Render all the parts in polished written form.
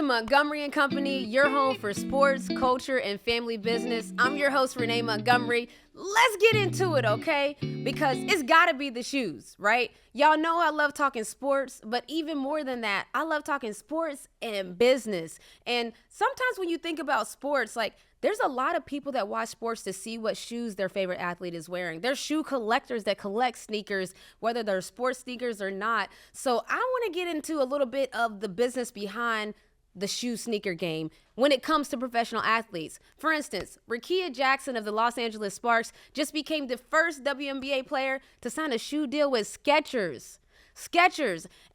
Montgomery and Company, your home for sports, culture, and family business. I'm your host, Renee Montgomery. Let's get into it, okay? Because it's gotta be the shoes, right? Y'all know I love talking sports, but even more than that, I love talking sports and business. And sometimes when you think about sports, like, there's a lot of people that watch sports to see what shoes their favorite athlete is wearing. There's shoe collectors that collect sneakers, whether they're sports sneakers or not. So I want to get into a little bit of the business behind the shoe sneaker game when it comes to professional athletes. For instance, Rickea Jackson of the Los Angeles Sparks just became the first WNBA player to sign a shoe deal with Skechers.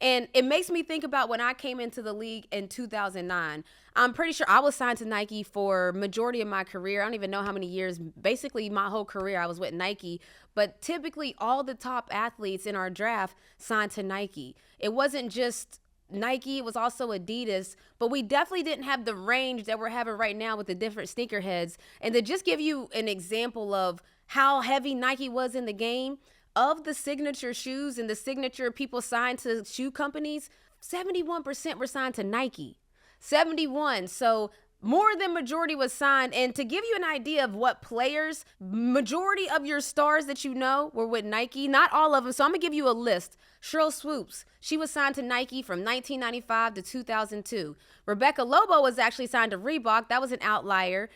And it makes me think about when I came into the league in 2009. I'm pretty sure I was signed to Nike for majority of my career. I don't even know how many years. Basically, my whole career I was with Nike. But typically, all the top athletes in our draft signed to Nike. It wasn't just Nike, it was also Adidas, but we definitely didn't have the range that we're having right now with the different sneakerheads. And to just give you an example of how heavy Nike was in the game, of the signature shoes and the signature people signed to shoe companies, 71% were signed to Nike. 71. So more than majority was signed. And to give you an idea of what players, majority of your stars that you know were with Nike, not all of them. So I'm going to give you a list. Sheryl Swoopes, she was signed to Nike from 1995 to 2002. Rebecca Lobo was actually signed to Reebok. That was an outlier.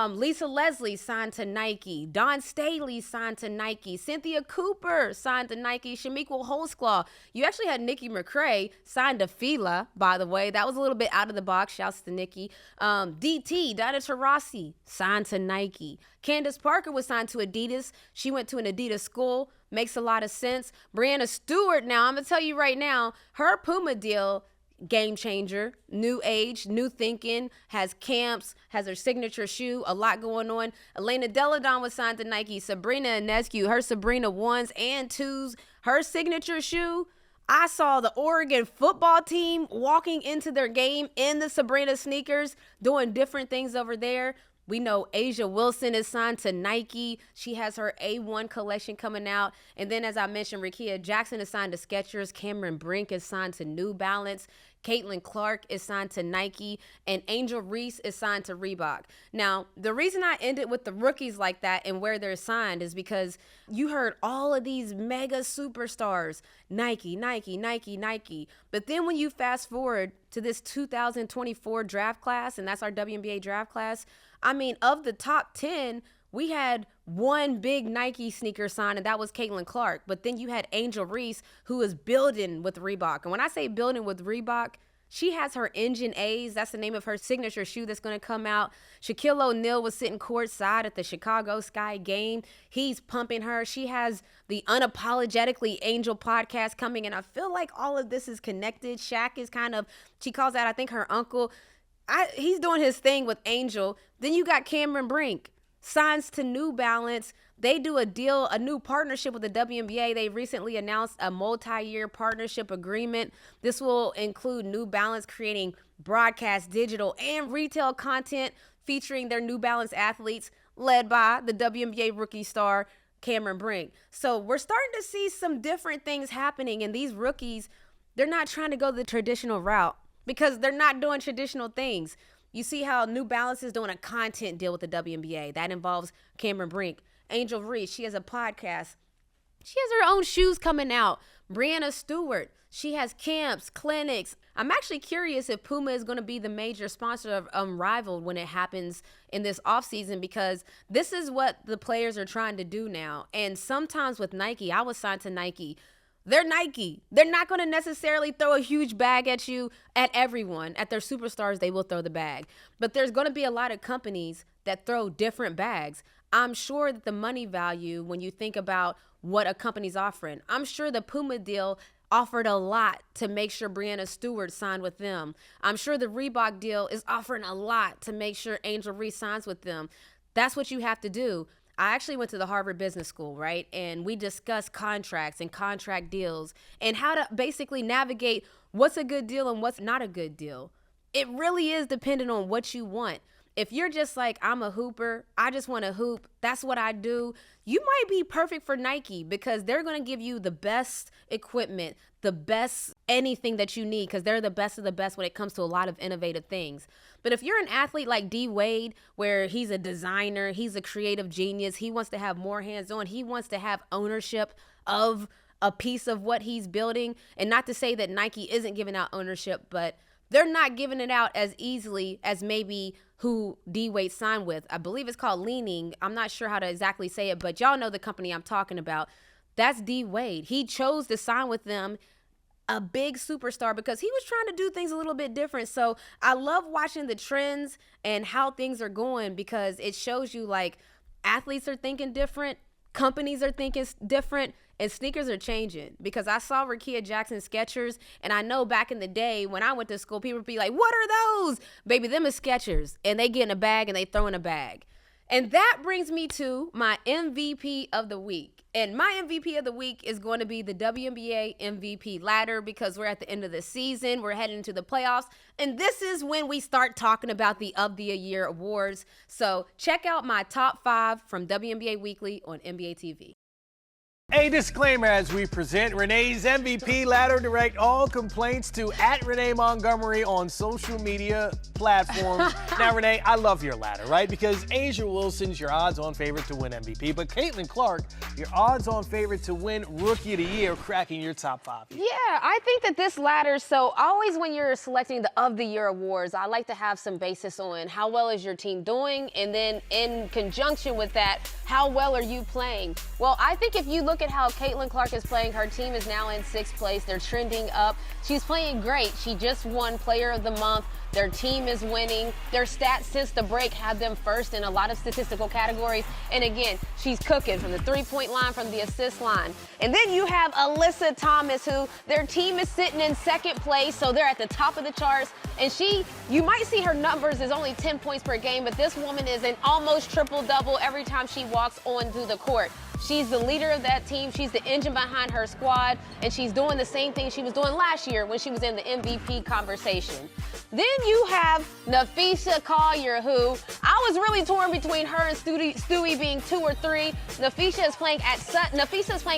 Lisa Leslie signed to Nike. Dawn Staley signed to Nike. Cynthia Cooper signed to Nike. Shamiqua Holtzclaw. You actually had Nikki McCray signed to Fila, by the way. That was a little bit out of the box. Shouts to Nikki. DT, Diana Taurasi, signed to Nike. Candace Parker was signed to Adidas. She went to an Adidas school. Makes a lot of sense. Breanna Stewart, now, I'm going to tell you right now, her Puma deal, game changer, new age, new thinking, has camps, has her signature shoe, a lot going on. Elena Deladon was signed to Nike. Sabrina Ionescu, her Sabrina 1s and 2s, her signature shoe. I saw the Oregon football team walking into their game in the Sabrina sneakers, doing different things over there. We know Asia Wilson is signed to Nike. She has her A1 collection coming out. And then, as I mentioned, Rickea Jackson is signed to Skechers. Cameron Brink is signed to New Balance. Caitlin Clark is signed to Nike. And Angel Reese is signed to Reebok. Now, the reason I ended with the rookies like that and where they're signed is because you heard all of these mega superstars, Nike, Nike, Nike, Nike. But then when you fast forward to this 2024 draft class, and that's our WNBA draft class, I mean, of the top 10, we had one big Nike sneaker sign, and that was Caitlin Clark. But then you had Angel Reese, who is building with Reebok. And when I say building with Reebok, she has her Engine A's. That's the name of her signature shoe that's going to come out. Shaquille O'Neal was sitting courtside at the Chicago Sky game. He's pumping her. She has the Unapologetically Angel podcast coming, and I feel like all of this is connected. Shaq is kind of, she calls that, I think, her uncle. He's doing his thing with Angel. Then you got Cameron Brink, signs to New Balance. They do a deal, a new partnership with the WNBA. They recently announced a multi-year partnership agreement. This will include New Balance creating broadcast, digital, and retail content featuring their New Balance athletes, led by the WNBA rookie star Cameron Brink. So we're starting to see some different things happening, and these rookies, they're not trying to go the traditional route, because they're not doing traditional things. You see how New Balance is doing a content deal with the WNBA. That involves Cameron Brink. Angel Reese, she has a podcast. She has her own shoes coming out. Breanna Stewart, she has camps, clinics. I'm actually curious if Puma is going to be the major sponsor of Unrivaled when it happens in this offseason, because this is what the players are trying to do now. And sometimes with Nike, I was signed to Nike. They're Nike. They're not going to necessarily throw a huge bag at you, at everyone. At their superstars, they will throw the bag. But there's going to be a lot of companies that throw different bags. I'm sure that the money value, when you think about what a company's offering, I'm sure the Puma deal offered a lot to make sure Breanna Stewart signed with them. I'm sure the Reebok deal is offering a lot to make sure Angel Reese signs with them. That's what you have to do. I actually went to the Harvard Business School, right? And we discussed contracts and contract deals and how to basically navigate what's a good deal and what's not a good deal. It really is dependent on what you want. if you're just like, I'm a hooper, I just want to hoop, that's what I do, you might be perfect for Nike because they're going to give you the best equipment, the best anything that you need because they're the best of the best when it comes to a lot of innovative things. But if you're an athlete like D. Wade, where he's a designer, he's a creative genius, he wants to have more hands-on, he wants to have ownership of a piece of what he's building. And not to say that Nike isn't giving out ownership, but they're not giving it out as easily as maybe who D. Wade signed with. I believe it's called Leaning. I'm not sure how to exactly say it, but y'all know the company I'm talking about. That's D. Wade. He chose to sign with them, a big superstar, because he was trying to do things a little bit different. So I love watching the trends and how things are going because it shows you like athletes are thinking different, companies are thinking different, and sneakers are changing. Because I saw Rakia Jackson Skechers, and I know back in the day when I went to school, people would be like, what are those? Baby, them is Skechers. And they get in a bag and they throw in a bag. And that brings me to my MVP of the week. And my MVP of the week is going to be the WNBA MVP Ladder because we're at the end of the season. We're heading into the playoffs. And this is when we start talking about the Of the Year awards. So check out my top 5 from WNBA Weekly on NBA TV. A disclaimer as we present Renee's MVP Ladder. Direct all complaints to @Renee Montgomery on social media platforms. Now, Renee, I love your ladder, right? Because A'ja Wilson's your odds-on favorite to win MVP, but Caitlin Clark, your odds-on favorite to win Rookie of the Year, cracking your top 5. Yeah, I think that this ladder, so always when you're selecting the Of the Year awards, I like to have some basis on how well is your team doing, and then in conjunction with that, how well are you playing? Well, I think if you look at how Caitlin Clark is playing, her team is now in 6th place. They're trending up. She's playing great. She just won Player of the Month. Their team is winning. Their stats since the break have them first in a lot of statistical categories. And again, she's cooking from the 3-point line, from the assist line. And then you have Alyssa Thomas, who their team is sitting in 2nd place, so they're at the top of the charts. And you might see her numbers is only 10 points per game, but this woman is an almost triple-double every time she walks onto the court. She's the leader of that team. She's the engine behind her squad, and she's doing the same thing she was doing last year when she was in the MVP conversation. Then you have Napheesa Collier, who I was really torn between her and Stewie being 2 or 3. Napheesa is playing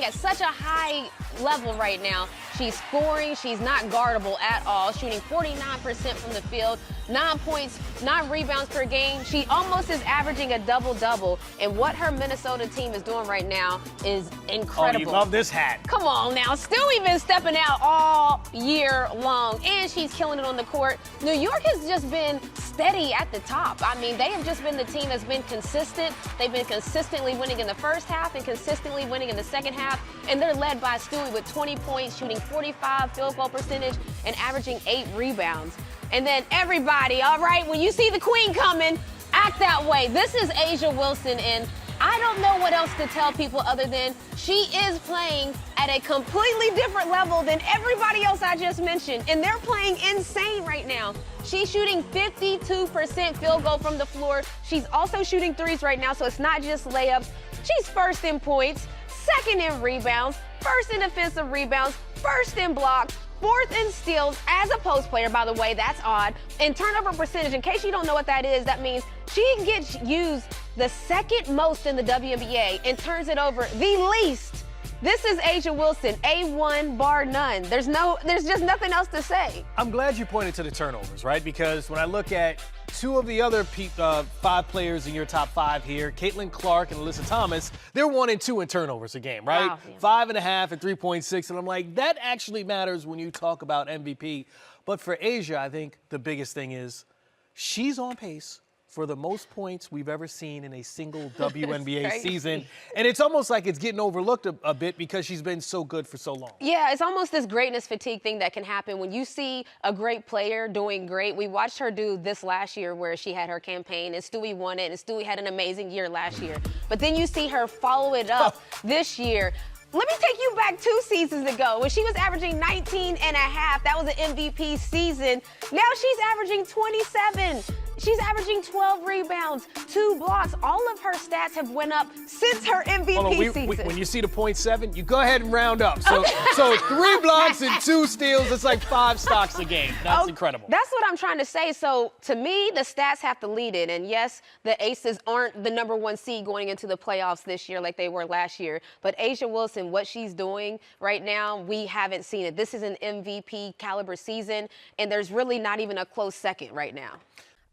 at such a high level right now. She's scoring. She's not guardable at all, shooting 49% from the field, 9 points, 9 rebounds per game. She almost is averaging a double-double, and what her Minnesota team is doing right now is incredible. Oh, you love this hat. Come on now. Stewie been stepping out all year long, and she's killing it on the court. New York has just been steady at the top. I mean, they have just been the team that's been consistent. They've been consistently winning in the first half and consistently winning in the second half, and they're led by Stewie with 20 points, shooting 45 field goal percentage, and averaging 8 rebounds. And then everybody, all right, when you see the queen coming, act that way. This is A'ja Wilson, and I don't know what else to tell people other than she is playing at a completely different level than everybody else I just mentioned, and they're playing insane right now. She's shooting 52% field goal from the floor. She's also shooting threes right now, so it's not just layups. She's first in points, second in rebounds, first in defensive rebounds, first in blocks, 4th in steals as a post player, by the way, that's odd. And turnover percentage, in case you don't know what that is, that means she gets used the 2nd most in the WNBA and turns it over the least. This is A'ja Wilson, A1 bar none. There's just nothing else to say. I'm glad you pointed to the turnovers, right? Because when I look at 2 of the other 5 players in your top 5 here, Caitlin Clark and Alyssa Thomas, they're 1 and 2 in turnovers a game, right? Wow, yeah. 5.5 and 3.6, and I'm like, that actually matters when you talk about MVP. But for A'ja, I think the biggest thing is she's on pace for the most points we've ever seen in a single WNBA season. And it's almost like it's getting overlooked a bit because she's been so good for so long. Yeah, it's almost this greatness fatigue thing that can happen when you see a great player doing great. We watched her do this last year where she had her campaign and Stewie won it, and Stewie had an amazing year last year. But then you see her follow it up this year. Let me take you back 2 seasons ago when she was averaging 19 and a half. That was an MVP season. Now she's averaging 27. She's averaging 12 rebounds, 2 blocks. All of her stats have went up since her MVP season. When you see the 0.7, you go ahead and round up. So 3 blocks and 2 steals, it's like 5 stocks a game. That's incredible. That's what I'm trying to say. So to me, the stats have to lead it. And yes, the Aces aren't the #1 seed going into the playoffs this year like they were last year. But A'ja Wilson, what she's doing right now, we haven't seen it. This is an MVP caliber season, and there's really not even a close second right now.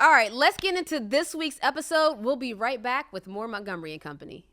All right, let's get into this week's episode. We'll be right back with more Montgomery and Company.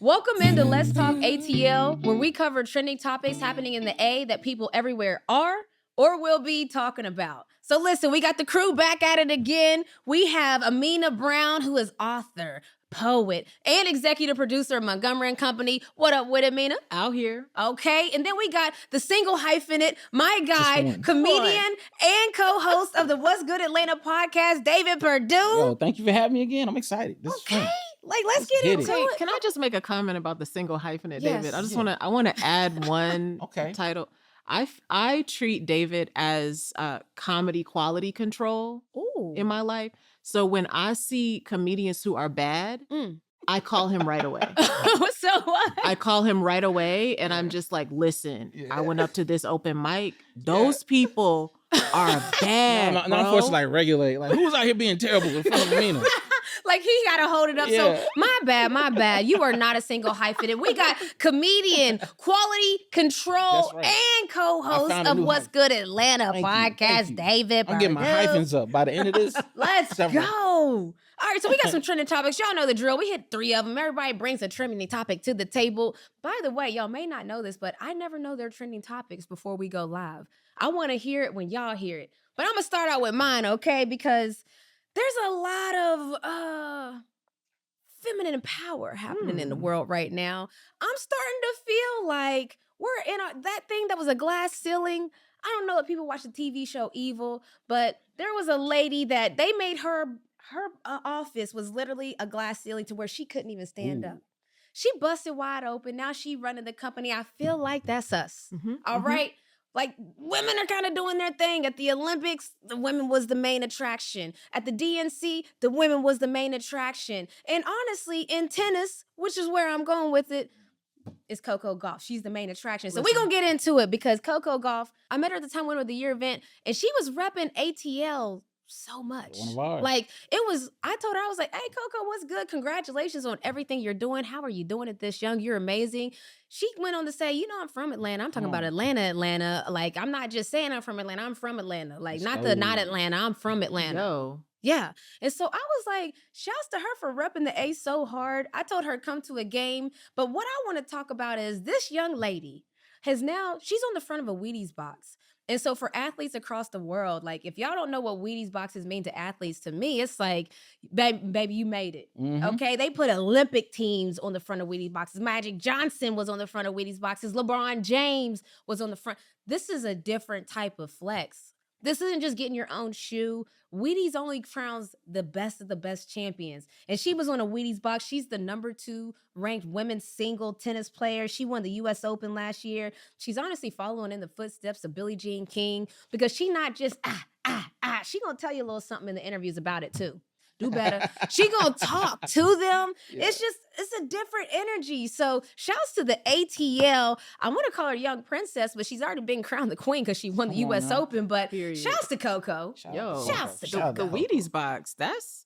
Welcome into Let's Talk ATL, where we cover trending topics happening in the A that people everywhere are or will be talking about. So listen, we got the crew back at it again. We have Amena Brown, who is author, poet, and executive producer of Montgomery and Company. What up with it, Amena? Out here. Okay, and then we got the single hyphenate, my guy, comedian and co-host of the What's Good Atlanta podcast, David Perdue. Yo, thank you for having me again. I'm excited. This is fun. Like, let's get into it. Can I just make a comment about the single hyphenate, Yes. David? I want to add one Okay. title. I treat David as comedy quality control in my life. So when I see comedians who are bad, I call him right away. So what? I call him right away, and I'm just like, listen, I went up to this open mic. Those people are bad. No, I'm forced to like regulate. Like, who's out here being terrible in front of Amena? Like, he got to hold it up. Yeah. So, my bad. You are not a single hyphenate. We got comedian, quality control, That's right. and co-host I found a of new What's hyphen. Good Atlanta Thank you, podcast, thank you. David I'm getting my Perdue. hyphens up by the end of this. Let's Several. go. All right, so we got some trending topics. Y'all know the drill. We hit 3 of them. Everybody brings a trending topic to the table. By the way, y'all may not know this, but I never know their trending topics before we go live. I want to hear it when y'all hear it. But I'm going to start out with mine, okay? Because there's a lot of feminine power happening in the world right now. I'm starting to feel like we're in that thing that was a glass ceiling. I don't know if people watch the TV show Evil, but there was a lady that they made her office was literally a glass ceiling to where she couldn't even stand up. She busted wide open. Now she running the company. I feel like that's us. All right. Like, women are kind of doing their thing. At the Olympics, the women was the main attraction. At the DNC, the women was the main attraction. And honestly, in tennis, which is where I'm going with it, is CoCo Gauff. She's the main attraction. So we're going to get into it because CoCo Gauff, I met her at the time winner of the year event, and she was repping ATL so much. One of ours. Like, it was, I told her, I was like, hey, CoCo, what's good? Congratulations on everything you're doing. How are you doing it this young? You're amazing. She went on to say, you know, I'm from Atlanta. I'm talking about Atlanta. Like, I'm not just saying I'm from Atlanta. I'm from Atlanta. Like, not Atlanta. I'm from Atlanta. Yo. Yeah. And so I was like, shouts to her for repping the A so hard. I told her come to a game. But what I want to talk about is this young lady she's on the front of a Wheaties box. And so for athletes across the world, like, if y'all don't know what Wheaties boxes mean to athletes, to me, it's like, baby, you made it. Okay? They put Olympic teams on the front of Wheaties boxes. Magic Johnson was on the front of Wheaties boxes. LeBron James was on the front. This is a different type of flex. This isn't just getting your own shoe. Wheaties only crowns the best of the best champions. And she was on a Wheaties box. She's the #2 ranked women's single tennis player. She won the U.S. Open last year. She's honestly following in the footsteps of Billie Jean King because she not just, she gonna tell you a little something in the interviews about it too. Do better. She gonna talk to them. Yeah. It's a different energy. So shouts to the ATL. I want to call her young princess, but she's already been crowned the queen because she won the U.S. Open. But shouts to CoCo. Shouts to the Wheaties box. That's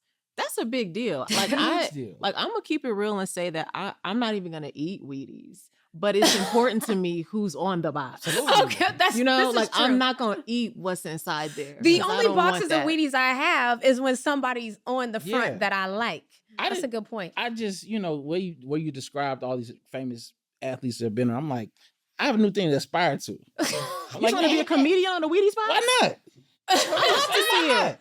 a big deal. Like I'm gonna keep it real and say that I'm not even gonna eat Wheaties. But it's important to me who's on the box. Okay, I'm not gonna eat what's inside there. The only boxes of Wheaties I have is when somebody's on the front that I like. That's a good point. I just, where you described all these famous athletes that have been on, I'm like, I have a new thing to aspire to. I'm like, you want to be a comedian on the Wheaties box? Why not?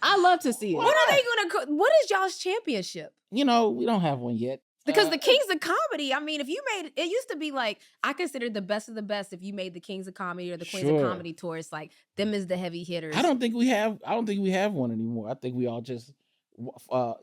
I love to see it. What are they gonna? What is y'all's championship? We don't have one yet. Because the Kings of Comedy, I mean, if you made it used to be like, I considered the best of the best if you made the Kings of Comedy or the Queens of Comedy tour. It's like, them is the heavy hitters. I don't think we have one anymore. I think we all just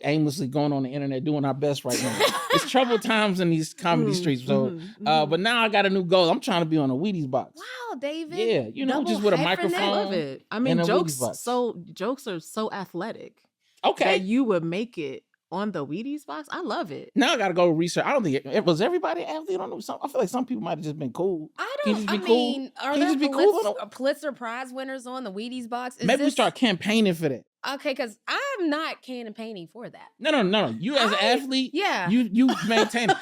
aimlessly going on the internet doing our best right now. It's troubled times in these comedy streets. So, but now I got a new goal. I'm trying to be on a Wheaties box. Wow, David. Yeah, you know, Double just with a hyphenate. microphone. I love it. I mean, and a jokes Wheaties box. jokes are so athletic Okay. that you would make it on the Wheaties box. I love it. Now I got to go research. I don't think it was everybody an athlete. I don't know. I feel like some people might have just been cool. Are there cool? Pulitzer Prize winners on the Wheaties box? Maybe we start campaigning for that. Okay, because I'm not campaigning for that. No. You as an athlete, yeah, you maintain it.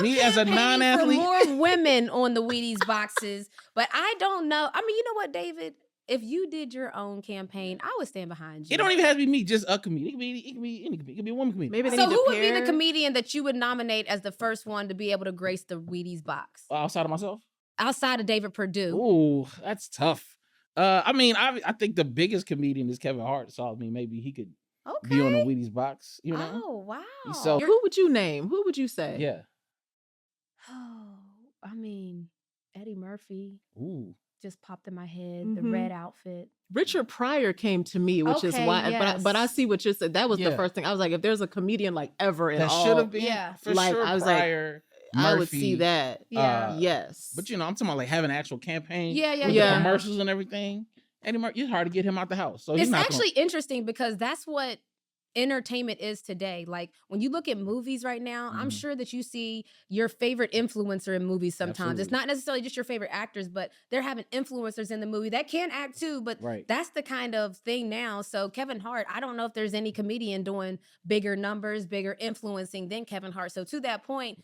Me as a non-athlete, for more women on the Wheaties boxes, but I don't know. I mean, you know what, David? If you did your own campaign, I would stand behind you. It don't even have to be me, just a comedian. It can be any comedian. It could be a woman comedian. Maybe they so need who to would be the pair- comedian that you would nominate as the first one to be able to grace the Wheaties box? Outside of myself? Outside of David Perdue. Ooh, that's tough. I mean, I think the biggest comedian is Kevin Hart. So I mean, maybe he could be on the Wheaties box. You know? Oh wow. So who would you name? Who would you say? Yeah. Oh, I mean, Eddie Murphy. Ooh. Just popped in my head. The red outfit. Richard Pryor came to me, which is why. Yes. But I see what you said. That was the first thing. I was like, if there's a comedian like ever in that all, should have been. Yeah. For like sure. I was Pryor, like, Murphy, I would see that. Yeah. Yes. But you know, I'm talking about like having an actual campaign. Yeah. With the commercials and everything. Eddie Murphy, it's hard to get him out the house. So it's actually interesting because that's what entertainment is today. Like when you look at movies right now, I'm sure that you see your favorite influencer in movies sometimes. Absolutely. It's not necessarily just your favorite actors, but they're having influencers in the movie that can act too, but that's the kind of thing now. So Kevin Hart, I don't know if there's any comedian doing bigger numbers, bigger influencing than Kevin Hart. So to that point,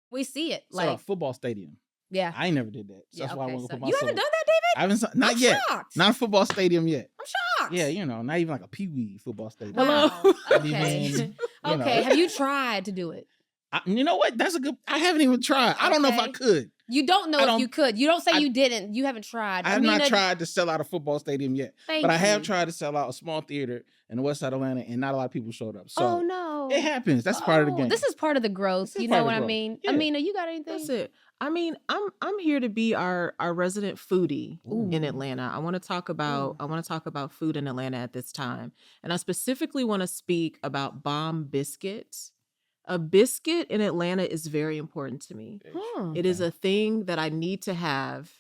we see it. like a football stadium. Yeah. I ain't never did that. So that's why I want to put myself. You haven't done that, David? I haven't. Not yet. Shocked. Not a football stadium yet. I'm shocked. Yeah, you know, not even like a pee-wee football stadium. Wow. Okay. Okay. You know. Have you tried to do it? You know what? That's a good. I haven't even tried. I don't know if I could. You don't know if you could. You don't say you didn't. You haven't tried. I have not tried to sell out a football stadium yet. But I have tried to sell out a small theater in the west side of Atlanta, and not a lot of people showed up. So oh no, it happens. That's part of the game. This is part of the growth. You know what I mean? Yeah. Amena, you got anything? That's it. I mean, I'm here to be our resident foodie in Atlanta. I want to talk about food in Atlanta at this time, and I specifically want to speak about Bomb Biscuits. A biscuit in Atlanta is very important to me. It is a thing that I need to have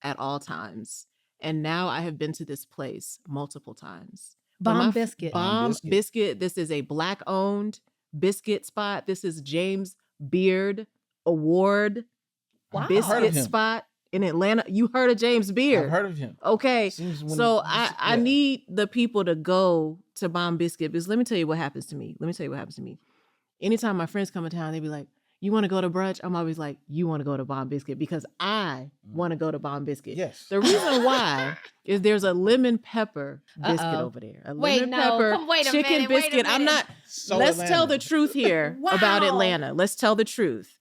at all times. And now I have been to this place multiple times. Bomb Biscuit. Bomb Biscuit. This is a Black-owned biscuit spot. This is James Beard Award biscuit spot in Atlanta. You heard of James Beard? I've heard of him. Okay. So I need the people to go to Bomb Biscuit because let me tell you what happens to me. Anytime my friends come in town, they be like, you want to go to brunch? I'm always like, you want to go to Bomb Biscuit because I want to go to Bomb Biscuit. Yes. The reason why is there's a lemon pepper biscuit over there. A lemon pepper chicken biscuit. I'm not. Let's tell the truth here about Atlanta. Let's tell the truth.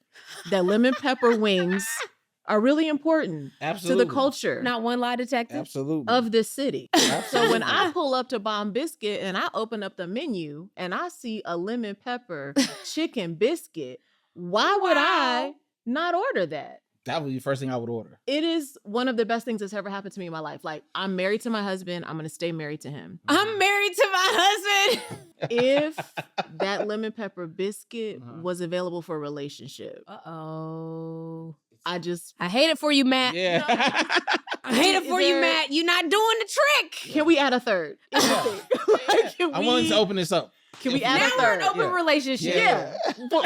That lemon pepper wings are really important to the culture. Not one lie detected. Absolutely. Of this city. So when I pull up to Bomb Biscuit and I open up the menu and I see a lemon pepper chicken biscuit, why would I not order that? That would be the first thing I would order. It is one of the best things that's ever happened to me in my life. Like, I'm married to my husband. I'm going to stay married to him. I'm married to my husband. If that lemon pepper biscuit was available for a relationship. Uh-oh. I hate it for you, Matt. Yeah. I hate it for you, Matt. You're not doing the trick. Can we add a third? I wanted to open this up. Can we add a now third? we're an open relationship. Yeah.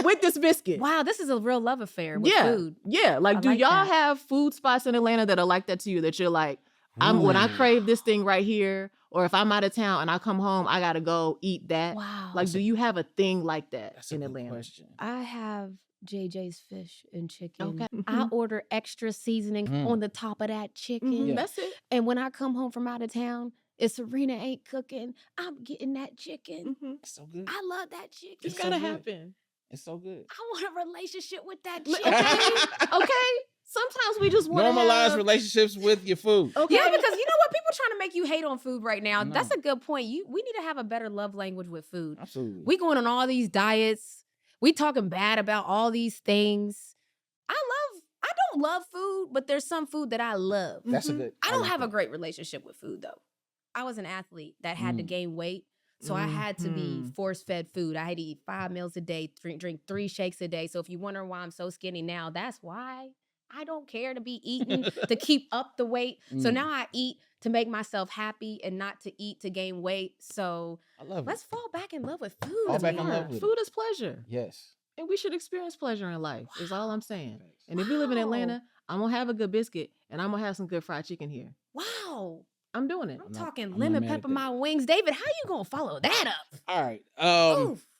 With this biscuit. Wow, this is a real love affair with food. Yeah. Like, do y'all have food spots in Atlanta that are like that to you? That you're like, when I crave this thing right here, or if I'm out of town and I come home, I gotta go eat that. Wow. Like, do you have a thing like that in Atlanta? Question. I have JJ's fish and chicken. Okay. I order extra seasoning on the top of that chicken. Yeah. That's it. And when I come home from out of town, if Sirena ain't cooking, I'm getting that chicken. It's so good. I love that chicken. It's so gotta good. happen. It's so good. I want a relationship with that Okay. chicken. Okay. Sometimes we just want to Normalize relationships with your food. Okay. Yeah, because you know what? People trying to make you hate on food right now. No. That's a good point. We need to have a better love language with food. Absolutely. We going on all these diets. We talking bad about all these things. I don't love food, but there's some food that I love. That's a good. I don't like have a that. great relationship with food though. I was an athlete that had to gain weight. So I had to be force-fed food. I had to eat 5 meals a day, drink 3 shakes a day. So if you wonder why I'm so skinny now, that's why. I don't care to be eating to keep up the weight. So now I eat to make myself happy and not to eat to gain weight. So let's fall back in love with food. Fall back in love with Food is pleasure. Yes. And we should experience pleasure in life, is all I'm saying. And if we live in Atlanta, I'm going to have a good biscuit and I'm going to have some good fried chicken here. Wow. I'm doing it. I'm talking lemon pepper my wings. David, how you going to follow that up? All right.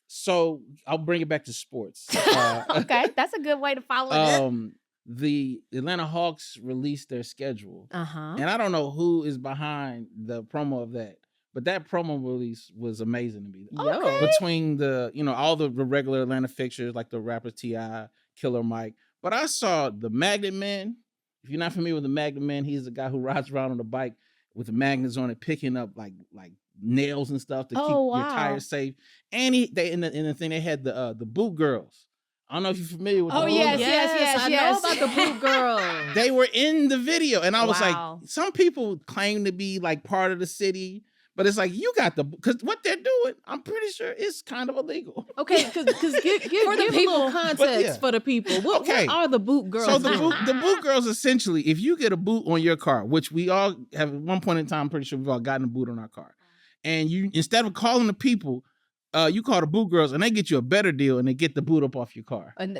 So I'll bring it back to sports. Okay. That's a good way to follow it. The Atlanta Hawks released their schedule. And I don't know who is behind the promo of that. But that promo release was amazing to me. Okay. Between the, all the regular Atlanta fixtures, like the rappers T.I., Killer Mike. But I saw the Magnet Man. If you're not familiar with the Magnet Man, he's the guy who rides around on a bike with the magnets on it, picking up like nails and stuff to keep your tires safe. And in the thing, they had the Boot Girls. I don't know if you're familiar with the yes. I know about the Boot Girls. They were in the video. And I was like, some people claim to be like part of the city. But it's like, you got because what they're doing, I'm pretty sure it's kind of illegal. Okay, because give the people context for the people. What are the Boot Girls? So the Boot Girls, essentially, if you get a boot on your car, which we all have at one point in time, I'm pretty sure we've all gotten a boot on our car. And you, instead of calling the people, you call the Boot Girls and they get you a better deal and they get the boot up off your car. When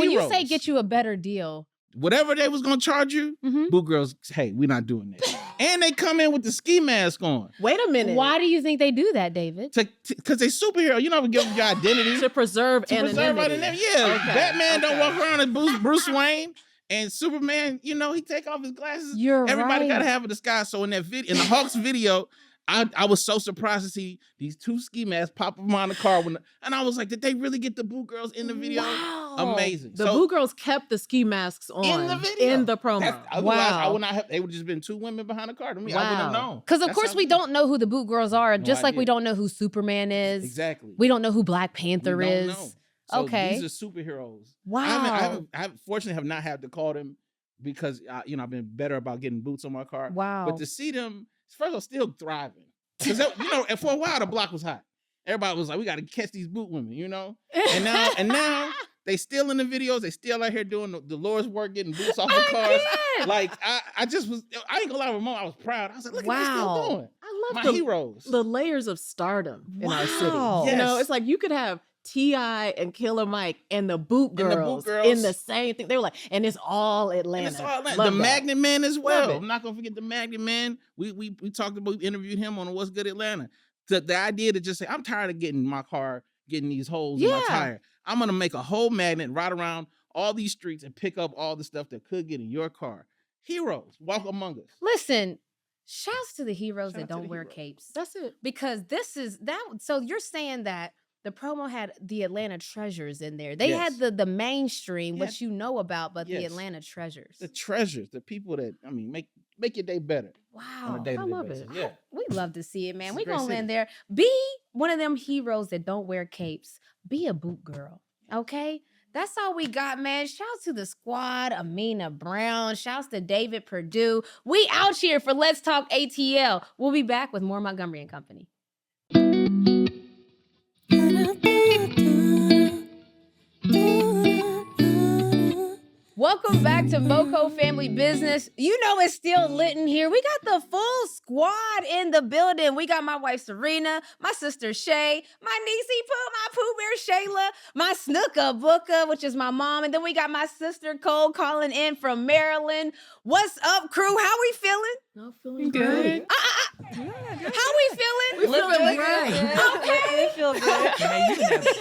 you say get you a better deal, whatever they was going to charge you, Boot Girls, hey, we're not doing that. And they come in with the ski mask on. Wait a minute. Why do you think they do that, David? Because they superhero. You know, we give them your identity. to preserve anonymity. Yeah. Okay. Batman don't walk around as Bruce Wayne. And Superman, he take off his glasses. Everybody got to have a disguise. So in that video, in the Hawks video, I was so surprised to see these 2 ski masks pop up on the car. And I was like, did they really get the Boot Girls in the video? Wow. Amazing. The Boot Girls kept the ski masks on in the video. In the promo. Otherwise, I would not have. They would just been 2 women behind the car. To me, I wouldn't have known. Because of course we don't know who the Boot Girls are, just like we don't know who Superman is. Exactly. We don't know who Black Panther is. Know. So these are superheroes. Wow. I fortunately have not had to call them because I've been better about getting boots on my car. Wow. But to see them, first of all, still thriving. Because and for a while the block was hot. Everybody was like, we got to catch these boot women, And now they still in the videos. They still out here doing the Lord's work, getting boots off of cars. Like I ain't gonna lie, Ramon, I was proud. I was like, look at what they're still doing. I love my heroes. The layers of stardom in our city. Yes. It's like you could have T.I. and Killer Mike and the Boot Girls in the same thing. They were like, and it's all Atlanta. And it's all Atlanta. The Magnet Man as well. Love it. I'm not gonna forget the Magnet Man. We talked about, we interviewed him on What's Good Atlanta. The idea to just say, I'm tired of getting my car, getting these holes in my tire. I'm gonna make a whole magnet, ride around all these streets and pick up all the stuff that could get in your car. Heroes, walk among us. Listen, shouts to the heroes that don't wear capes. That's it. Because this is that. So you're saying that the promo had the Atlanta treasures in there. They had the mainstream, which you know about, but the Atlanta treasures. The treasures, the people that, make your day better. Wow. On a day-to-day I love basis. it. Yeah. We love to see it, man. It's We a great gonna city. land there. Be one of them heroes that don't wear capes. Be a boot girl, okay? That's all we got, man. Shouts to the squad, Amena Brown. Shouts to David Perdue. We out here for Let's Talk ATL. We'll be back with more Montgomery and Company. Welcome back to MoCo Family Business. You know it's still lit in here. We got the full squad in the building. We got my wife Sirena, my sister Shay, my niecey Pooh, my Pooh Bear Shayla, my Snooka Booka, which is my mom, and then we got my sister Cole calling in from Maryland. What's up, crew? How we feeling? I'm feeling good. How we feeling? Living great. Okay. Feel good.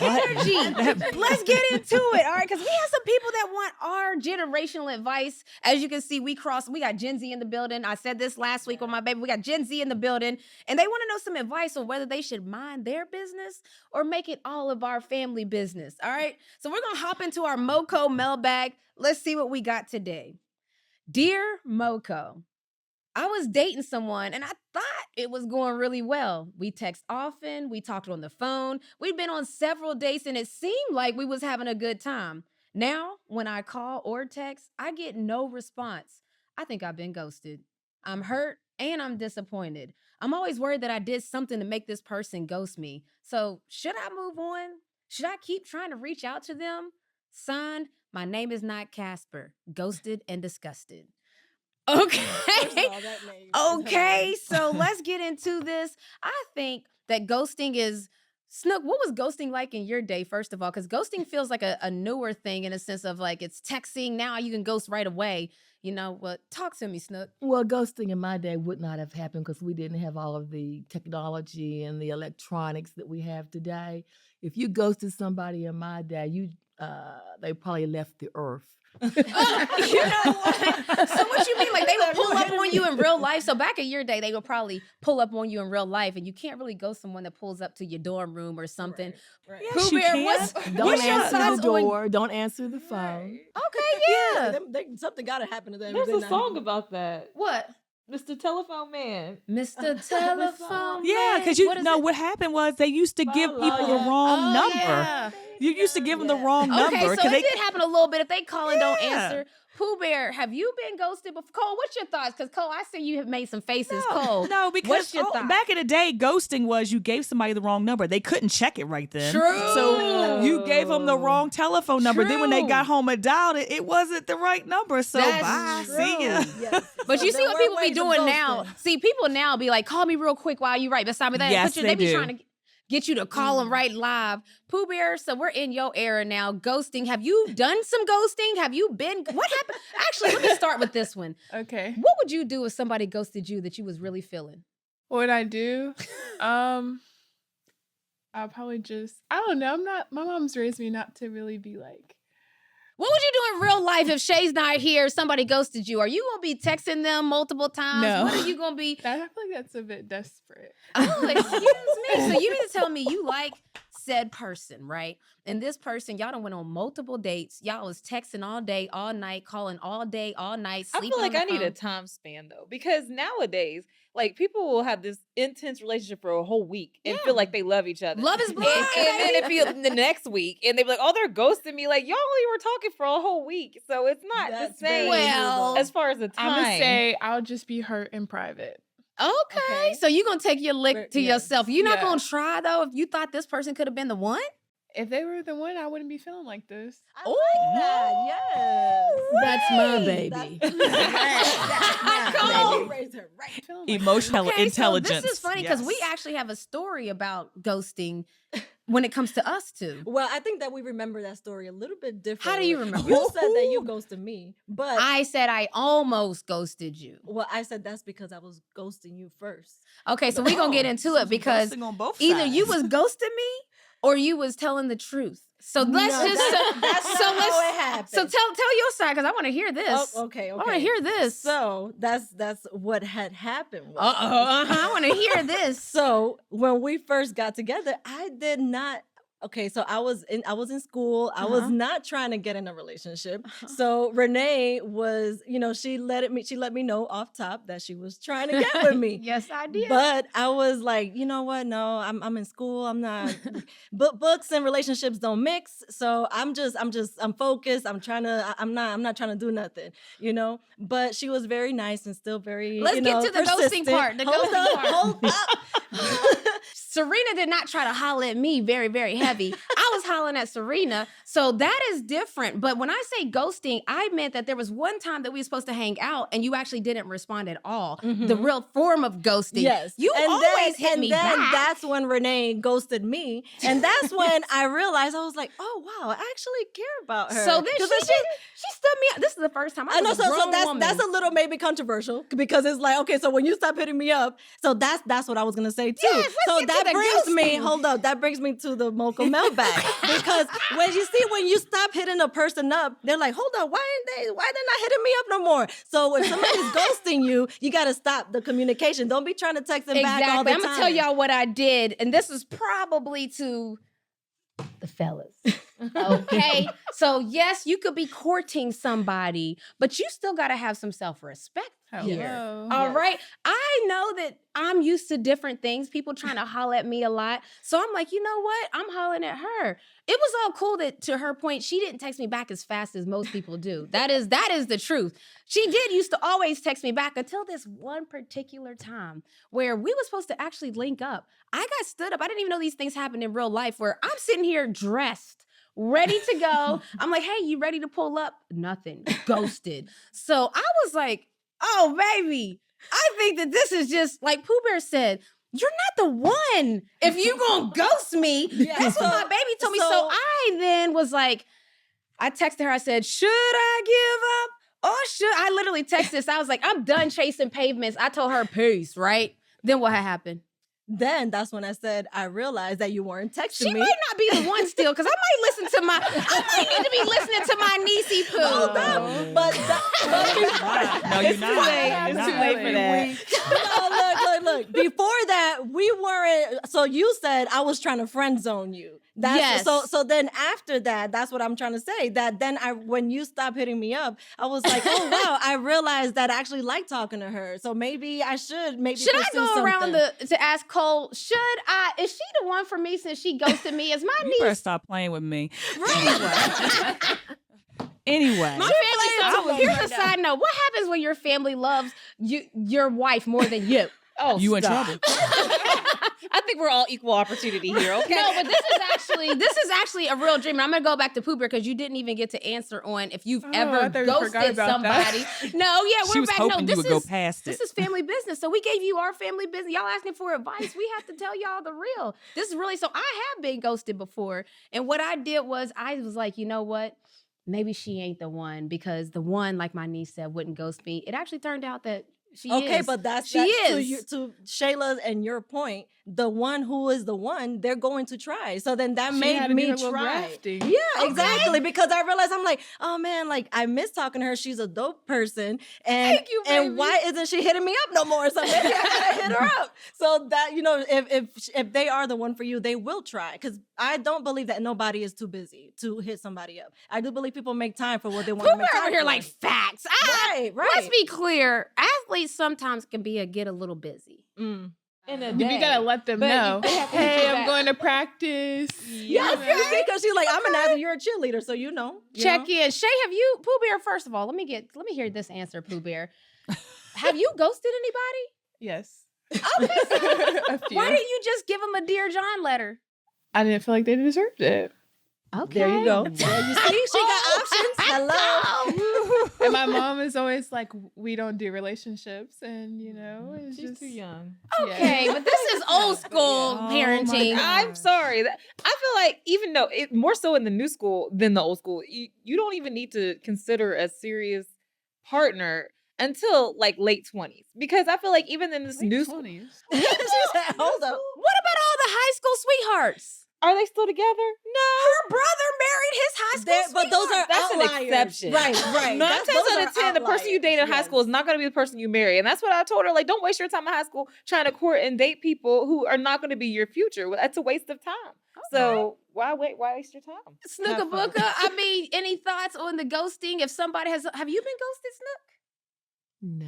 Energy. Let's get into it. All right, because we have some people that want our generational advice. As you can see, we got Gen Z in the building. I said this last week with my baby. We got Gen Z in the building, and they want to know some advice on whether they should mind their business or make it all of our family business. All right, so we're gonna hop into our MoCo Mailbag. Let's see what we got today. Dear MoCo, I was dating someone and I thought it was going really well. We text often, we talked on the phone, we'd been on several dates and it seemed like we was having a good time. Now, when I call or text, I get no response. I think I've been ghosted. I'm hurt and I'm disappointed. I'm always worried that I did something to make this person ghost me. So should I move on? Should I keep trying to reach out to them? Signed, my name is not Casper. Ghosted and disgusted. Okay. Okay, so let's get into this. I think that ghosting is Snook, what was ghosting like in your day, first of all? Because ghosting feels like a newer thing in a sense of like it's texting. Now you can ghost right away. You know, but talk to me, Snook. Well, ghosting in my day would not have happened because we didn't have all of the technology and the electronics that we have today. If you ghosted somebody in my day, they probably left the earth. You know what? So what you mean? Like they would pull up on you in real life? So back in your day, they would probably pull up on you in real life, and you can't really ghost someone that pulls up to your dorm room or something. Right. Yes, you can. Don't your answer thoughts the on- door. Don't answer the phone. Okay, yeah. Something got to happen to them. There's They're a not- song about that. What? Mr. Telephone Man. Mr. Telephone. Yeah, because what happened was they used to give people the wrong number. Yeah. You used to give them the wrong number. Okay, so 'cause it they, did happen a little bit. If they call and don't Yeah. answer. Pooh Bear, have you been ghosted before? Cole, what's your thoughts? Because Cole, I see you have made some faces. Cole, No, because what's your thoughts? back in the day, ghosting was you gave somebody the wrong number. They couldn't check it right then. True. So you gave them the wrong telephone number. Then when they True. got home and dialed it, it wasn't the right number. So That's bye. true. See ya. Yes. But So you see there what were people be ways of doing now. ghosting. See, people now be like, call me real quick while you right beside me. Yes, they be they do. trying to get you to call them right live. Pooh Bear, so we're in your era now. Ghosting. Have you done some ghosting? Have you been? What happened? Actually, let me start with this one. Okay. What would you do if somebody ghosted you that you was really feeling? What would I do? I'll probably I don't know. My mom's raised me not to really be like. What would you do in real life if Shay's not here, somebody ghosted you? Are you going to be texting them multiple times? No. What are you going to be? I feel like that's a bit desperate. Oh, excuse me. So you need to tell me you like said person, right? And this person, y'all done went on multiple dates. Y'all was texting all day, all night, calling all day, all night, I sleeping feel like on I the need a phone. time span though, because nowadays, like people will have this intense relationship for a whole week and feel like they love each other. Love is blind. And then it feels the next week, and they be like, "Oh, they're ghosting me." Like y'all only were talking for a whole week, so it's not That's the same. very Well, as far as the time, I'm gonna say I'll just be hurt in private. Okay. So you going to take your lick to yes. yourself. You're not Yeah. going to try, though, if you thought this person could have been the one? If they were the one, I wouldn't be feeling like this. I like that. Yes. That's my baby. Cole. Raise her right. Feeling like Emotional Okay, intelligence. So this is funny because we Yes. actually have a story about ghosting when it comes to us two. Well, I think that we remember that story a little bit different. How do you remember? You said that you ghosted me, but I said I almost ghosted you. well, I said that's because I was ghosting you first. Okay, so we're going to get into it because Ghosting on both either you sides. was ghosting me or you was telling the truth. So let's No, just that's so not let's how it happened. so tell your side because I want to hear this. Oh, okay. I want to hear this. So that's what had happened. I want to hear this. So when we first got together, I did not. Okay, so I was in school. I was not trying to get in a relationship. So Renee was, she let me know off top that she was trying to get with me. Yes, I did. But I was like, you know what? No, I'm in school. I'm not. Books and relationships don't mix. So I'm focused. I'm not trying to do nothing. But she was very nice and still very. Let's get to the ghosting persistent. part. The Hold ghosting up, part. Hold up. Serena did not try to holler at me very, very heavy. I was hollering at Serena. So that is different. But when I say ghosting, I meant that there was one time that we were supposed to hang out and you actually didn't respond at all. The real form of ghosting. Yes. You always hit me then back. that's when Renee ghosted me. And that's when I realized, I was like, oh, wow, I actually care about her. So then 'Cause she stood me up. This is the first time I I know, was a so grown woman. that's a little maybe controversial because it's like, okay, so when you stop hitting me up, so that's what I was gonna say too. Yes, let's so get to that the brings me, ghosting. hold up, that brings me to the MoCo Mailbag because when you stop hitting a person up, they're like, hold up, why they not hitting me up no more? So if somebody's ghosting you, you gotta stop the communication. Don't be trying to text them back all the I'm time. gonna tell y'all what I did, and this is probably to the fellas. Okay, so yes, you could be courting somebody, but you still gotta have some self-respect. Hello. All right. I know that I'm used to different things, people trying to holler at me a lot. So I'm like, you know what? I'm hollering at her. It was all cool that, to her point, she didn't text me back as fast as most people do. That is the truth. She did used to always text me back until this one particular time where we were supposed to actually link up. I got stood up. I didn't even know these things happen in real life where I'm sitting here dressed, ready to go. I'm like, hey, you ready to pull up? Nothing. Ghosted. So I was like, oh, baby, I think that this is just like Pooh Bear said, you're not the one. If you gonna ghost me, that's what my baby told me. So I then was like, I texted her, I said, should I give up? Or should I literally text this? I was like, I'm done chasing pavements. I told her, peace, right? Then what had happened? Then that's when I said, I realized that you weren't texting She me. might not be the one still, because I might need to be listening to my niecey Pooh. Hold up. But No, you're not. It's too late for that. No, look. Before that, we weren't. So you said I was trying to friend zone you. Yes. So then after that, that's what I'm trying to say. That then when you stopped hitting me up, I was like, oh wow, I realized that I actually like talking to her. So maybe I should Should I pursue go around something. to ask Cole? Is she the one for me since she ghosted me? Is my You better niece? stop playing with me. Right. Anyway. My family. Here's a side note. What happens when your family loves your wife more than you? Oh, You in trouble. I think we're all equal opportunity here, okay? No, but this is actually a real dream. And I'm gonna go back to Pooh Bear because you didn't even get to answer on if you've I ever thought we forgot ghosted about that. somebody. No, yeah, She we're was back. hoping No, you this would is go past this it. is family business. So we gave you our family business. Y'all asking for advice. We have to tell y'all the real. This is really so. I have been ghosted before, and what I did was I was like, you know what? Maybe she ain't the one because the one, like my niece said, wouldn't ghost me. It actually turned out that she is. Okay, but that's she is. to Shayla and your point. The one who is the one, they're going to try. So then that She made had to do me her little try. grafting. Yeah, exactly. Because I realized I'm like, oh man, like I miss talking to her. She's a dope person, and Thank you, and baby. why isn't she hitting me up no more? So maybe I gotta hit her up. So that if they are the one for you, they will try. Because I don't believe that nobody is too busy to hit somebody up. I do believe people make time for what they want to Pooh make Bear time over here for. like facts. Right. Let's be clear. Athletes sometimes can get a little busy. In a You day. gotta let them But know. they have to Hey, do I'm that. going to practice. Yes, because she's like, I'm an athlete, you're a cheerleader, so you know. Check in. Shay, have you, Pooh Bear, first of all, let me hear this answer, Pooh Bear. Have you ghosted anybody? Yes. Okay, so A few. why didn't you just give them a Dear John letter? I didn't feel like they deserved it. Okay. There you go. There you see, she got options. Hello. And my mom is always like, we don't do relationships. And, you know, it's She's just too young. Okay, but this is old school Oh my parenting. God. I'm sorry. I feel like even though more so in the new school than the old school, you don't even need to consider a serious partner until like late 20s. Because I feel like even in this new school, 20s. She said, hold up. What about all the high school sweethearts? are they still together? Her brother married his high school But those are That's an outliers. exception. Right. 9 Those times out are of 10, the person you date in high outliers, school is not going to be the person you marry. And that's what I told her. Like, don't waste your time in high school trying to court and date people who are not going to be your future. That's a waste of time. So why waste your time? Snooka Booka, I mean, any thoughts on the ghosting? If somebody have you been ghosted, Snook? No.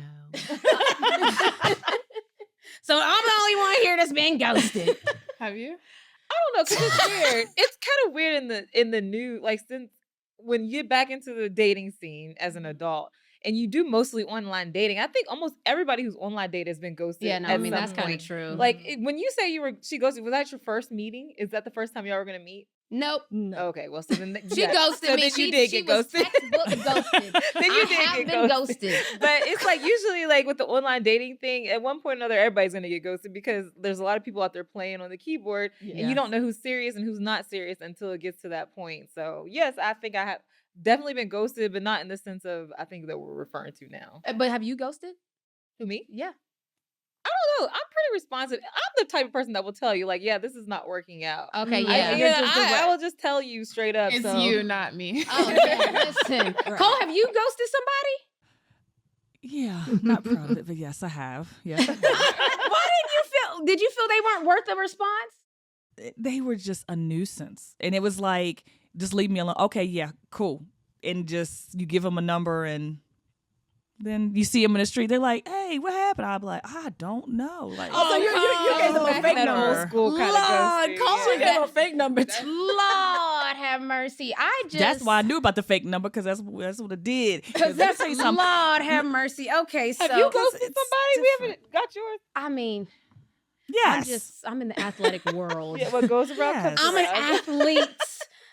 So I'm the only one here that's been ghosted. Have you? I don't know, because it's weird. It's kind of weird in the new, like, since when you get back into the dating scene as an adult and you do mostly online dating, I think almost everybody who's online dated has been ghosted. Yeah, no, at I mean, some that's kind point. of true. Like, when you say she ghosted, was that your first meeting? Is that the first time y'all were going to meet? Nope. No. Okay, well, so then She yeah. ghosted So me. then She you did she get was ghosted. textbook ghosted. Then you I did have get been ghosted. But it's like usually like with the online dating thing, at one point or another, everybody's gonna get ghosted because there's a lot of people out there playing on the keyboard, and you don't know who's serious and who's not serious until it gets to that point. So yes, I think I have definitely been ghosted, but not in the sense of I think that we're referring to now. But have you ghosted? Who, me? Yeah. I don't know. I'm pretty responsive. I'm the type of person that will tell you, like, yeah, this is not working out. Okay, Mm, yeah. I will just tell you straight up. It's so. you, not me. Oh, yeah, listen. Cole, have you ghosted somebody? Yeah, not proud of it, but yes, I have. Yes, I have. Why did you feel they weren't worth a response? They were just a nuisance, and it was like, just leave me alone. Okay, yeah, cool, and just you give them a number, and then you see them in the street. They're like, "Hey, what happened?" I'll be like, "I don't know." Like, So you gave them a fake that number. old school kind of ghosting. Cole gave them a fake number too. Lord have mercy. that's why I knew about the fake number because that's what it did. Because that's Lord have mercy. Okay, so Have you ghosted somebody? We haven't got yours. I mean, Yes. I'm in the athletic world. Yeah, what goes around comes I'm an around. athlete.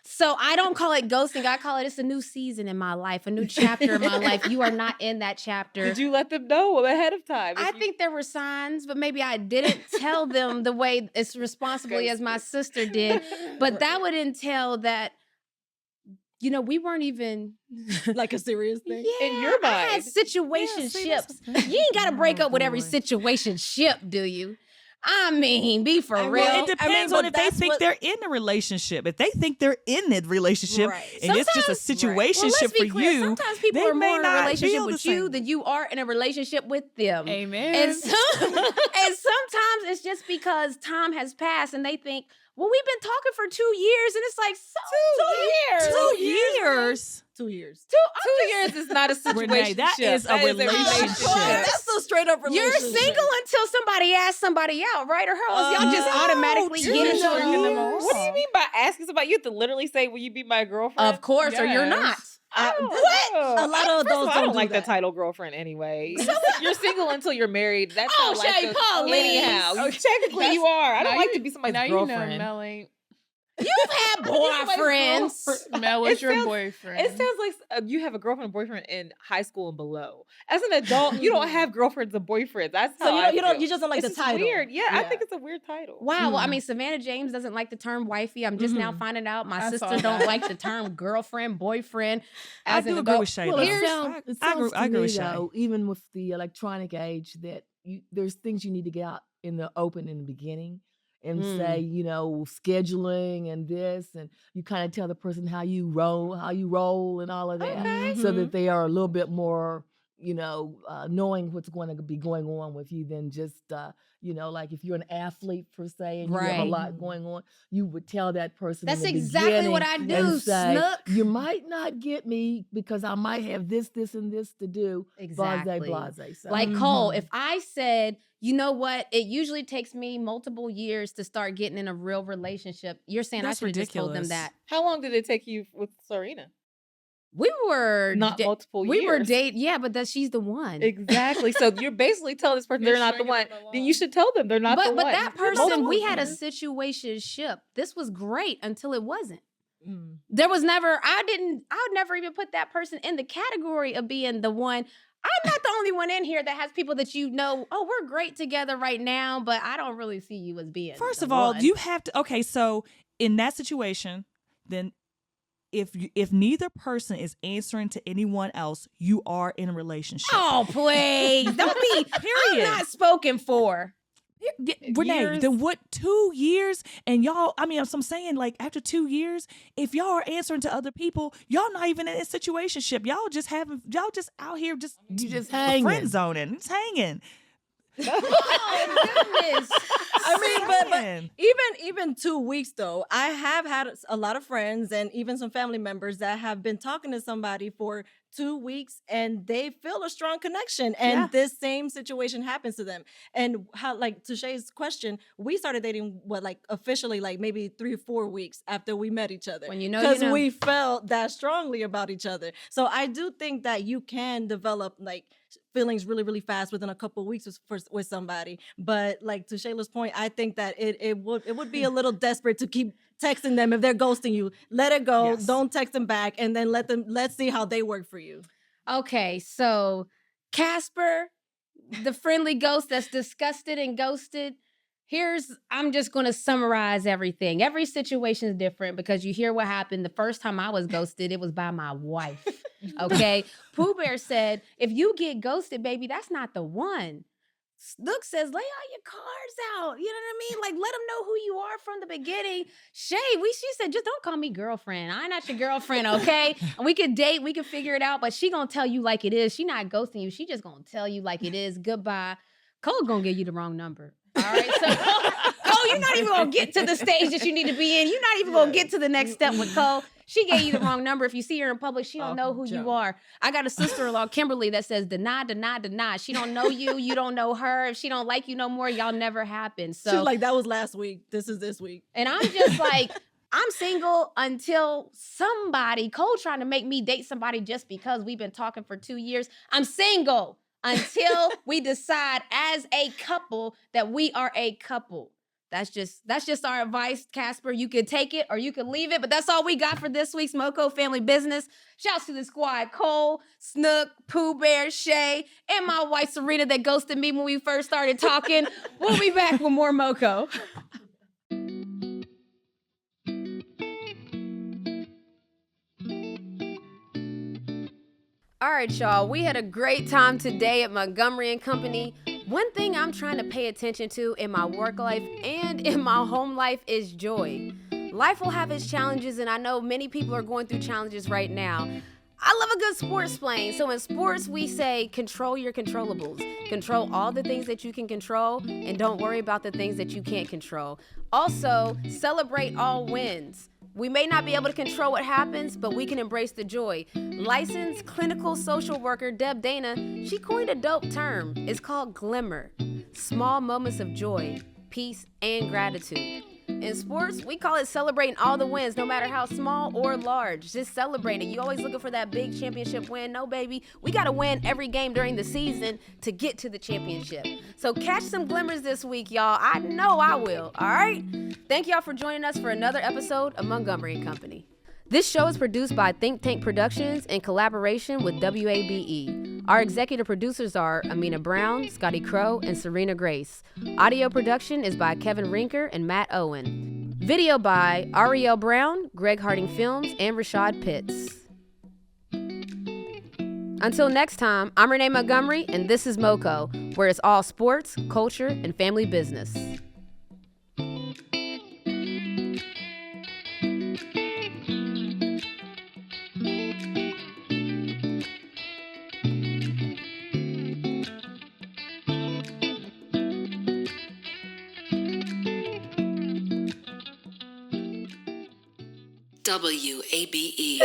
So I don't call it ghosting. I call it's a new season in my life, a new chapter in my life. You are not in that chapter. Did you let them know ahead of time? I think there were signs, but maybe I didn't tell them the way as responsibly as my sister did. But that would entail that, we weren't even Like a serious thing. in your I had mind. situationships. You ain't got to break up with every situationship, do you? I mean, be for real. Well, it depends on but if they that's think what- they're in a relationship. If they think they're in the relationship Right. and it's just a situationship Well, let's be for clear. you, Sometimes people they are may more in a not relationship feel the with you same. than you are in a relationship with them. Amen. And sometimes it's just because time has passed and they think, well, we've been talking for 2 years, and it's like 2 years. 2 years. 2 years. 2 years is not a situation. Renee, that is a relationship. That's a straight up You're relationship. single until somebody asks somebody out, right? Or else y'all just No, automatically 2 get into years. it. What do you mean by asking somebody? You have to literally say, "Will you be my girlfriend?" Of course, or you're not. What? A lot of those I don't don't do like that. the title girlfriend anyway. You're single until you're married. That's Oh, how life Shay, goes. please. Anyhow, technically you are. I don't like to be somebody's now girlfriend. You know Mel ain't. You've had boyfriends. Mel was It your sounds- boyfriend. It sounds like you have a girlfriend and boyfriend in high school and below. As an adult, you don't have girlfriends and boyfriends. That's So how you I don't feel. you just don't like It's the just title. weird. Yeah, I think it's a weird title. Wow. Well, I mean, Savannah James doesn't like the term wifey. I'm just now finding out. My I sister saw don't that. like the term girlfriend, boyfriend. I As do an agree adult. with Shay. Well, though. it Here's- sounds, it I sounds agree- to I agree me, with Shay. though, even with the electronic age, that there's things you need to get out in the open in the beginning and say, scheduling and this, and you kind of tell the person how you roll and all of that, so that they are a little bit more, knowing what's going to be going on with you than just, like if you're an athlete per se and you have a Right. lot going on, you would tell that person. That's in the exactly what I beginning do, and say, Snook. You might not get me because I might have this, and this to do. Exactly. Blase. So. Like Cole, if I said, you know what, it usually takes me multiple years to start getting in a real relationship. You're saying That's I should have just told them ridiculous. that. How long did it take you with Sirena? We were Not multiple We were years. dating, yeah, but she's the one. Exactly. So you're basically telling this person You're they're not the stringing one. them along. Then you should tell them they're not the But one. that Multiple person, we had a years. situationship. This was great until it wasn't. Mm. There was never, I would never even put that person in the category of being the one. I'm not the only one in here that has people that we're great together right now, but I don't really see you as being. First the of all, one. you have to. Okay, so in that situation, then if neither person is answering to anyone else, you are in a relationship. Oh, please. Don't be, I'm Period. not spoken for. Renee, years. then what? 2 years, and y'all. I mean, so I'm saying, like, after 2 years, if y'all are answering to other people, y'all not even in a situationship. Y'all just out here just hanging. friend zoning, just hanging. Oh, goodness. I mean, but Saying. even 2 weeks though, I have had a lot of friends and even some family members that have been talking to somebody for 2 weeks and they feel a strong connection, and this same situation happens to them. And how, like, to Shay's question, we started dating officially maybe 3 or 4 weeks after we met each other, When you know, because we felt that strongly about each other. So I do think that you can develop feelings really, really fast within a couple of weeks with somebody. But to Shayla's point, I think that it would be a little desperate to keep texting them if they're ghosting you. Let it go. Yes. Don't text them back, and then let's see how they work for you. Okay, so Casper, the friendly ghost that's disgusted and ghosted. I'm just going to summarize everything. Every situation is different because you hear what happened. The first time I was ghosted, it was by my wife. Okay. Pooh Bear said, if you get ghosted, baby, that's not the one. Snook says, lay all your cards out. You know what I mean? Let them know who you are from the beginning. Shay, she said, just don't call me girlfriend. I'm not your girlfriend, okay? And we could date, we could figure it out, but she gonna tell you like it is. She not ghosting you. She just gonna tell you like it is. Goodbye. Cole gonna give you the wrong number. All right, so Cole, you're not even gonna get to the stage that you need to be in. You're not even gonna get to the next step with Cole. She gave you the wrong number. If you see her in public, she don't know who you are. I got a sister-in-law, Kimberly, that says deny, deny, deny. She don't know you. You don't know her. If she don't like you no more, y'all never happen. So She's like, that was last week. This is this week. And I'm just like, I'm single until somebody, Cole trying to make me date somebody just because we've been talking for 2 years. I'm single until we decide as a couple that we are a couple. That's just our advice, Casper. You can take it or you can leave it, but that's all we got for this week's MoCo Family Business. Shouts to the squad, Cole, Snook, Pooh Bear, Shay, and my wife Sirena that ghosted me when we first started talking. We'll be back with more MoCo. All right, y'all, we had a great time today at Montgomery & Company. One thing I'm trying to pay attention to in my work life and in my home life is joy. Life will have its challenges, and I know many people are going through challenges right now. I love a good sports playing. So in sports, we say control your controllables. Control all the things that you can control and don't worry about the things that you can't control. Also, celebrate all wins. We may not be able to control what happens, but we can embrace the joy. Licensed clinical social worker Deb Dana, she coined a dope term. It's called glimmer. Small moments of joy, peace, and gratitude. In sports, we call it celebrating all the wins, no matter how small or large. Just celebrating. You always looking for that big championship win. No, baby. We got to win every game during the season to get to the championship. So catch some glimmers this week, y'all. I know I will. All right? Thank y'all for joining us for another episode of Montgomery & Company. This show is produced by Think Tank Productions in collaboration with WABE. Our executive producers are Amena Brown, Scotty Crowe, and Serena Grace. Audio production is by Kevin Rinker and Matt Owen. Video by Ariel Brown, Greg Harding Films, and Rashad Pitts. Until next time, I'm Renee Montgomery, and this is MoCo, where it's all sports, culture, and family business. WABE.